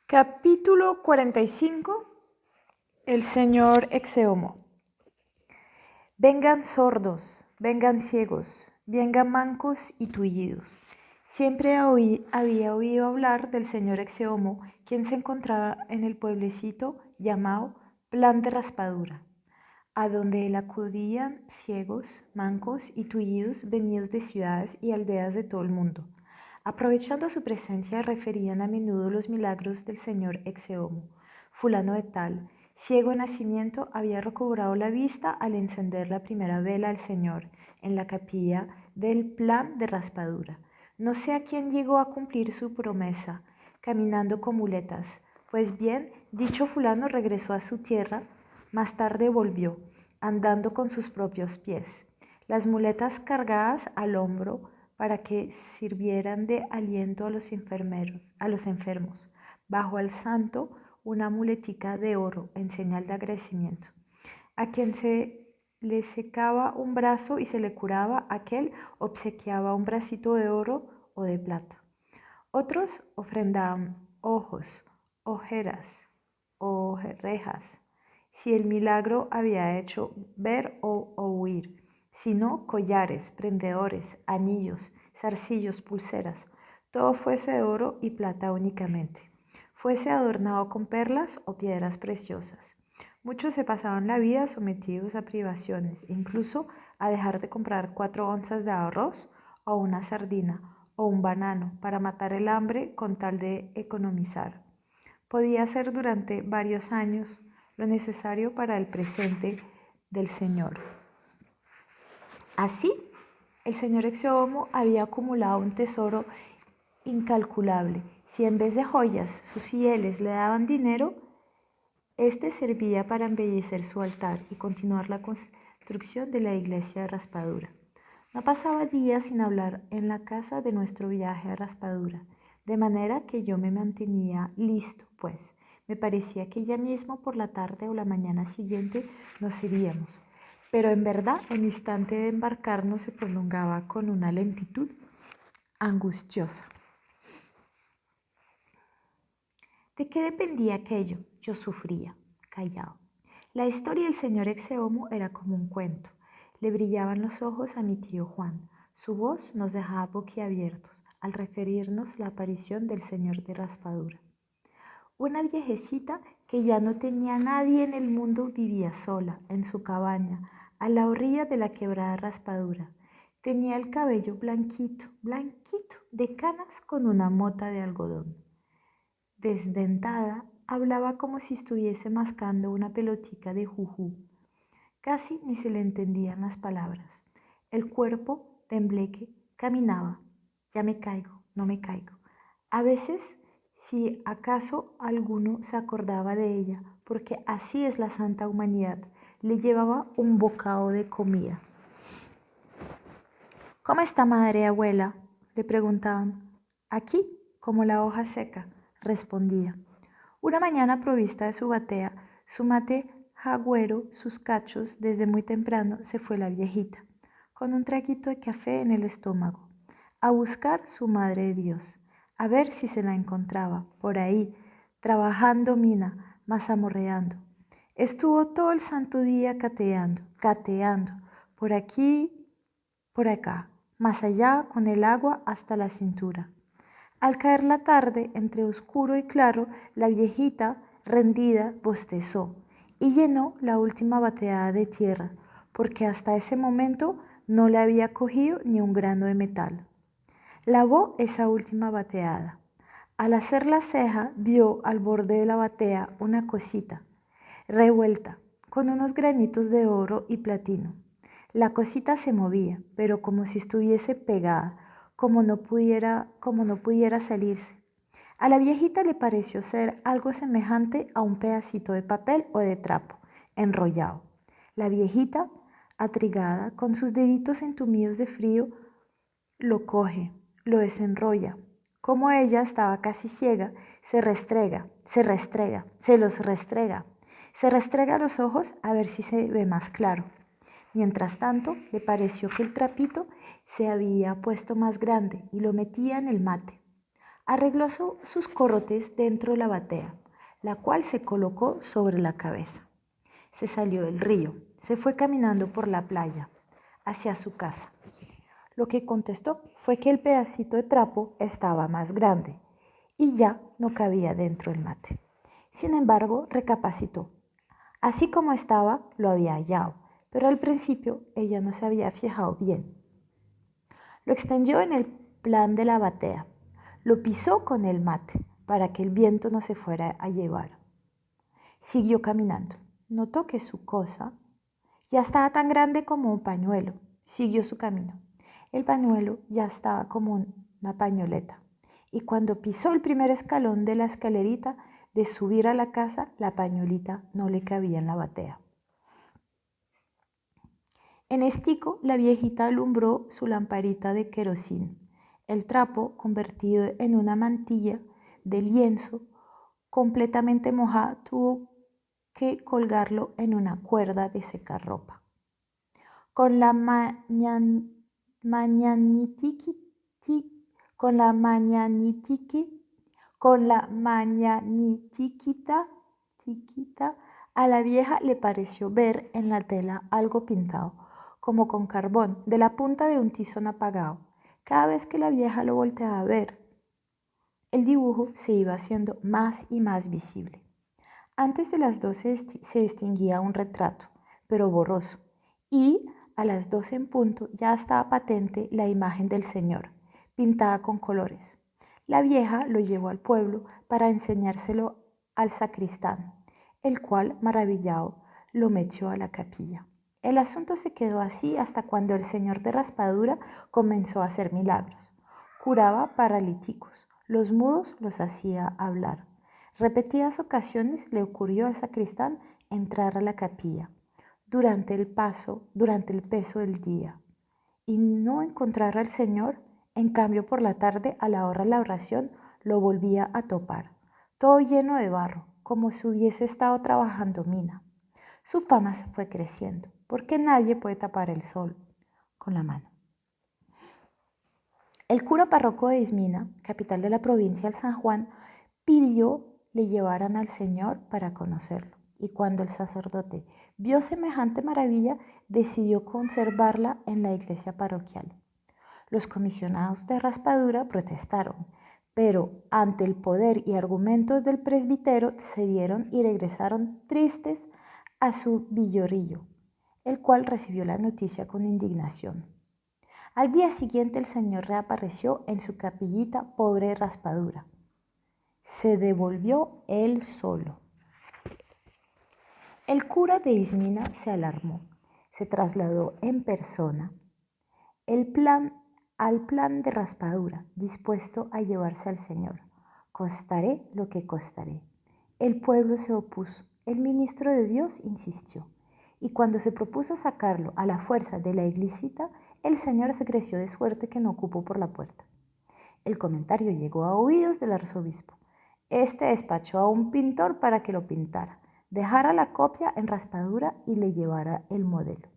Capítulo 45. El señor Exeomo. Vengan sordos, vengan ciegos, vengan mancos y tullidos. Siempre había oído hablar del señor Exeomo, quien se encontraba en el pueblecito llamado Plan de Raspadura, a donde él acudían ciegos, mancos y tullidos venidos de ciudades y aldeas de todo el mundo. Aprovechando su presencia, referían a menudo los milagros del señor Exeomo. Fulano de tal, ciego de nacimiento, había recobrado la vista al encender la primera vela del Señor en la capilla del Plan de Raspadura. No sé a quién llegó a cumplir su promesa, caminando con muletas. Pues bien, dicho fulano regresó a su tierra, más tarde volvió, andando con sus propios pies, las muletas cargadas al hombro para que sirvieran de aliento a los enfermos. Bajo al santo una muletica de oro en señal de agradecimiento. A quien se le secaba un brazo y se le curaba, aquel obsequiaba un bracito de oro o de plata. Otros ofrendaban ojos, ojeras, orejas, si el milagro había hecho ver o oír, sino collares, prendedores, anillos, zarcillos, pulseras, todo fuese de oro y plata únicamente, fuese adornado con perlas o piedras preciosas. Muchos se pasaban la vida sometidos a privaciones, incluso a dejar de comprar 4 onzas de arroz o una sardina o un banano para matar el hambre con tal de economizar. Podía hacer durante varios años lo necesario para el presente del Señor. Así, el señor Exeomo había acumulado un tesoro incalculable. Si en vez de joyas sus fieles le daban dinero, este servía para embellecer su altar y continuar la construcción de la iglesia de Raspadura. No pasaba día sin hablar en la casa de nuestro viaje a Raspadura, de manera que yo me mantenía listo, pues me parecía que ya mismo por la tarde o la mañana siguiente nos iríamos. Pero en verdad el instante de embarcarnos se prolongaba con una lentitud angustiosa. ¿De qué dependía aquello? Yo sufría, callado. La historia del señor Exeomo era como un cuento. Le brillaban los ojos a mi tío Juan. Su voz nos dejaba boquiabiertos al referirnos la aparición del señor de Raspadura. Una viejecita que ya no tenía nadie en el mundo vivía sola en su cabaña a la orilla de la quebrada Raspadura. Tenía el cabello blanquito, blanquito, de canas con una mota de algodón. Desdentada, hablaba como si estuviese mascando una pelotica de jujú. Casi ni se le entendían las palabras. El cuerpo, tembleque, caminaba. Ya me caigo, no me caigo. A veces, si acaso alguno se acordaba de ella, porque así es la santa humanidad, le llevaba un bocado de comida. ¿Cómo está madre, abuela?, le preguntaban. Aquí, como la hoja seca, respondía. Una mañana provista de su batea, su mate jagüero, sus cachos, desde muy temprano se fue la viejita, con un traguito de café en el estómago, a buscar su madre de Dios, a ver si se la encontraba por ahí, trabajando mina, mazamorreando. Estuvo todo el santo día cateando, por aquí, por acá, más allá con el agua hasta la cintura. Al caer la tarde, entre oscuro y claro, la viejita, rendida, bostezó y llenó la última bateada de tierra, porque hasta ese momento no le había cogido ni un grano de metal. Lavó esa última bateada. Al hacer la ceja, vio al borde de la batea una cosita, revuelta, con unos granitos de oro y platino. La cosita se movía, pero como si estuviese pegada, como no pudiera salirse. A la viejita le pareció ser algo semejante a un pedacito de papel o de trapo, enrollado. La viejita, atrigada, con sus deditos entumidos de frío, lo coge, lo desenrolla. Como ella estaba casi ciega, se los restrega. Se restrega los ojos a ver si se ve más claro. Mientras tanto, le pareció que el trapito se había puesto más grande y lo metía en el mate. Arregló sus corrotes dentro de la batea, la cual se colocó sobre la cabeza. Se salió del río, se fue caminando por la playa, hacia su casa. Lo que contestó fue que el pedacito de trapo estaba más grande y ya no cabía dentro del mate. Sin embargo, recapacitó. Así como estaba, lo había hallado, pero al principio ella no se había fijado bien. Lo extendió en el plan de la batea. Lo pisó con el mate para que el viento no se fuera a llevar. Siguió caminando. Notó que su cosa ya estaba tan grande como un pañuelo. Siguió su camino. El pañuelo ya estaba como una pañoleta. Y cuando pisó el primer escalón de la escalerita de subir a la casa, la pañolita no le cabía en la batea. En estico, la viejita alumbró su lamparita de querosín. El trapo, convertido en una mantilla de lienzo completamente mojada, tuvo que colgarlo en una cuerda de secar ropa. Con la mañanitiquita, a la vieja le pareció ver en la tela algo pintado, como con carbón, de la punta de un tizón apagado. Cada vez que la vieja lo volteaba a ver, el dibujo se iba haciendo más y más visible. Antes de las 12 se distinguía un retrato, pero borroso, y a las 12 en punto ya estaba patente la imagen del Señor, pintada con colores. La vieja lo llevó al pueblo para enseñárselo al sacristán, el cual, maravillado, lo metió a la capilla. El asunto se quedó así hasta cuando el señor de Raspadura comenzó a hacer milagros. Curaba paralíticos, los mudos los hacía hablar. Repetidas ocasiones le ocurrió al sacristán entrar a la capilla durante el peso del día y no encontrar al Señor. En cambio, por la tarde, a la hora de la oración, lo volvía a topar, todo lleno de barro, como si hubiese estado trabajando mina. Su fama se fue creciendo, porque nadie puede tapar el sol con la mano. El cura párroco de Ismina, capital de la provincia del San Juan, pidió le llevaran al Señor para conocerlo. Y cuando el sacerdote vio semejante maravilla, decidió conservarla en la iglesia parroquial. Los comisionados de Raspadura protestaron, pero ante el poder y argumentos del presbítero cedieron y regresaron tristes a su villorrillo, el cual recibió la noticia con indignación. Al día siguiente el Señor reapareció en su capillita pobre Raspadura. Se devolvió él solo. El cura de Ismina se alarmó, se trasladó en persona al plan de Raspadura, dispuesto a llevarse al Señor. Costaré lo que costaré. El pueblo se opuso, el ministro de Dios insistió, y cuando se propuso sacarlo a la fuerza de la iglesita, el Señor se creció de suerte que no cupo por la puerta. El comentario llegó a oídos del arzobispo. Este despachó a un pintor para que lo pintara, dejara la copia en Raspadura y le llevara el modelo.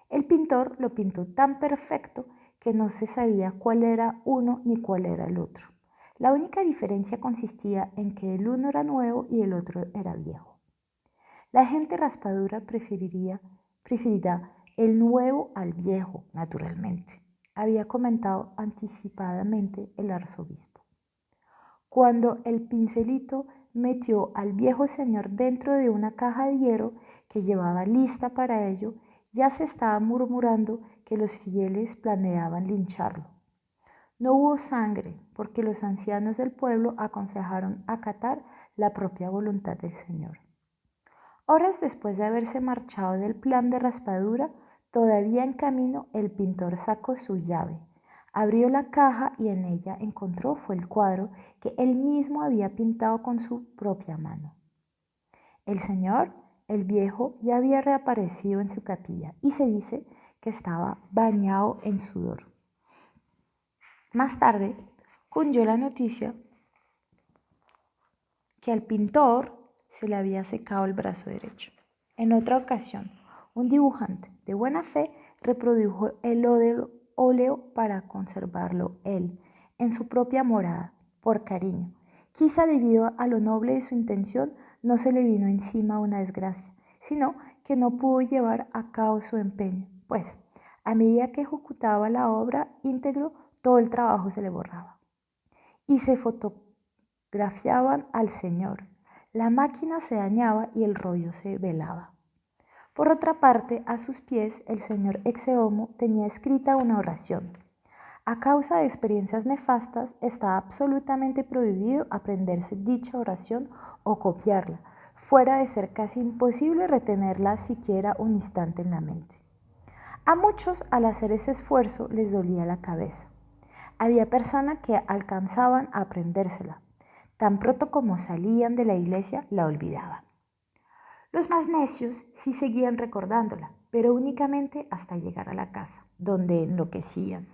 El pintor lo pintó tan perfecto que no se sabía cuál era uno ni cuál era el otro. La única diferencia consistía en que el uno era nuevo y el otro era viejo. La gente Raspadura preferirá el nuevo al viejo, naturalmente, había comentado anticipadamente el arzobispo. Cuando el pincelito metió al viejo señor dentro de una caja de hierro que llevaba lista para ello, ya se estaba murmurando que los fieles planeaban lincharlo. No hubo sangre porque los ancianos del pueblo aconsejaron acatar la propia voluntad del Señor. Horas después de haberse marchado del plan de Raspadura, todavía en camino, el pintor sacó su llave, abrió la caja y en ella encontró fue el cuadro que él mismo había pintado con su propia mano. El Señor, el viejo, ya había reaparecido en su capilla y se dice que estaba bañado en sudor. Más tarde, cundió la noticia que al pintor se le había secado el brazo derecho. En otra ocasión, un dibujante de buena fe reprodujo el óleo para conservarlo él en su propia morada, por cariño. Quizá debido a lo noble de su intención no se le vino encima una desgracia, sino que no pudo llevar a cabo su empeño, pues a medida que ejecutaba la obra íntegro, todo el trabajo se le borraba. Y se fotografiaban al Señor. La máquina se dañaba y el rollo se velaba. Por otra parte, a sus pies, el señor Exeomo tenía escrita una oración. A causa de experiencias nefastas, está absolutamente prohibido aprenderse dicha oración o copiarla, fuera de ser casi imposible retenerla siquiera un instante en la mente. A muchos, al hacer ese esfuerzo, les dolía la cabeza. Había personas que alcanzaban a aprendérsela. Tan pronto como salían de la iglesia, la olvidaban. Los más necios sí seguían recordándola, pero únicamente hasta llegar a la casa, donde enloquecían.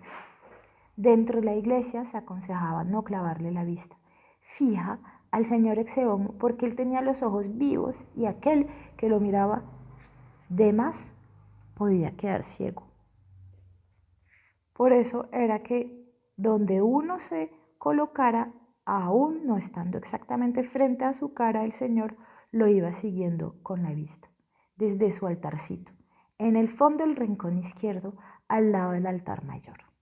Dentro de la iglesia se aconsejaba no clavarle la vista fija al señor Exeomo porque él tenía los ojos vivos y aquel que lo miraba de más podía quedar ciego. Por eso era que donde uno se colocara, aún no estando exactamente frente a su cara, el Señor lo iba siguiendo con la vista, desde su altarcito, en el fondo del rincón izquierdo, al lado del altar mayor.